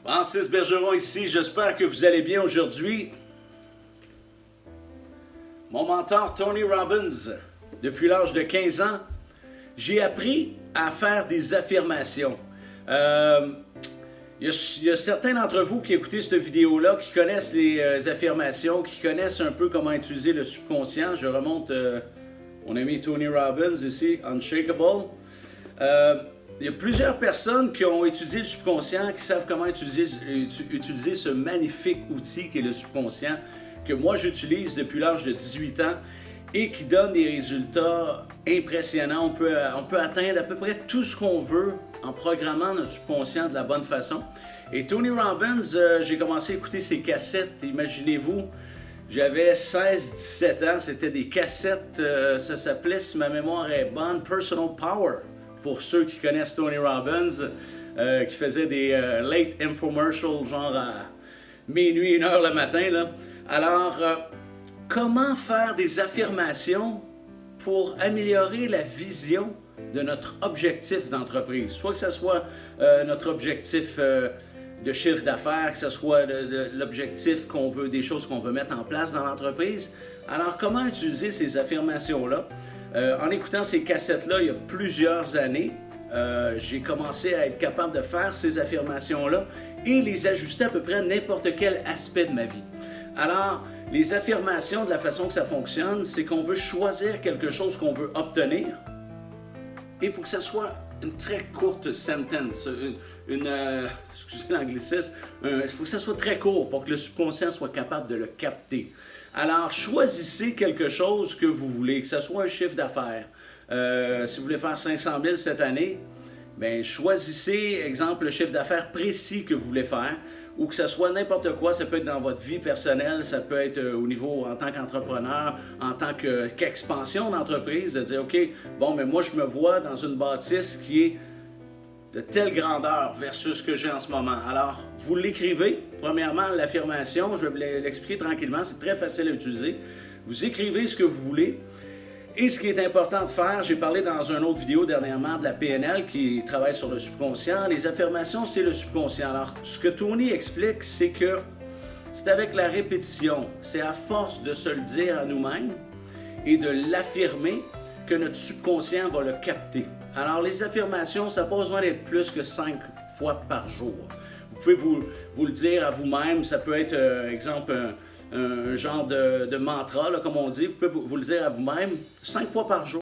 Francis Bergeron ici, j'espère que vous allez bien aujourd'hui. Mon mentor Tony Robbins, depuis l'âge de 15 ans, j'ai appris à faire des affirmations. Il y a certains d'entre vous qui écoutez cette vidéo-là, qui connaissent les affirmations, qui connaissent un peu comment utiliser le subconscient. Je remonte mon ami Tony Robbins ici, Unshakable. Il y a plusieurs personnes qui ont étudié le subconscient, qui savent comment utiliser ce magnifique outil qui est le subconscient, que moi j'utilise depuis l'âge de 18 ans et qui donne des résultats impressionnants. On peut atteindre à peu près tout ce qu'on veut en programmant notre subconscient de la bonne façon. Et Tony Robbins, j'ai commencé à écouter ses cassettes, imaginez-vous, j'avais 16-17 ans, c'était des cassettes, ça s'appelait, si ma mémoire est bonne, Personal Power. Pour ceux qui connaissent Tony Robbins, qui faisait des late infomercials, genre à minuit, 1h le matin. Là. Alors, comment faire des affirmations pour améliorer la vision de notre objectif d'entreprise? Soit que ce soit notre objectif de chiffre d'affaires, que ce soit l'objectif qu'on veut, des choses qu'on veut mettre en place dans l'entreprise. Alors, comment utiliser ces affirmations-là? En écoutant ces cassettes-là il y a plusieurs années, j'ai commencé à être capable de faire ces affirmations-là et les ajuster à peu près à n'importe quel aspect de ma vie. Alors, les affirmations, de la façon que ça fonctionne, c'est qu'on veut choisir quelque chose qu'on veut obtenir et il faut que ce soit une très courte sentence, excusez l'anglicisme, il faut que ça soit très court pour que le subconscient soit capable de le capter. Alors, choisissez quelque chose que vous voulez, que ce soit un chiffre d'affaires. Si vous voulez faire 500 000 cette année, bien, choisissez, exemple, le chiffre d'affaires précis que vous voulez faire, ou que ce soit n'importe quoi, ça peut être dans votre vie personnelle, ça peut être au niveau en tant qu'entrepreneur, en tant qu'expansion d'entreprise, de dire, OK, bon, mais moi, je me vois dans une bâtisse qui est de telle grandeur versus ce que j'ai en ce moment. Alors, vous l'écrivez. Premièrement, l'affirmation, je vais l'expliquer tranquillement, c'est très facile à utiliser. Vous écrivez ce que vous voulez. Et ce qui est important de faire, j'ai parlé dans une autre vidéo dernièrement de la PNL qui travaille sur le subconscient. Les affirmations, c'est le subconscient. Alors, ce que Tony explique, c'est que c'est avec la répétition, c'est à force de se le dire à nous-mêmes et de l'affirmer que notre subconscient va le capter. Alors, les affirmations, ça n'a pas besoin d'être plus que 5 fois par jour. Vous pouvez vous le dire à vous-même. Ça peut être, exemple, un genre de mantra, là, comme on dit. Vous pouvez vous le dire à vous-même 5 fois par jour.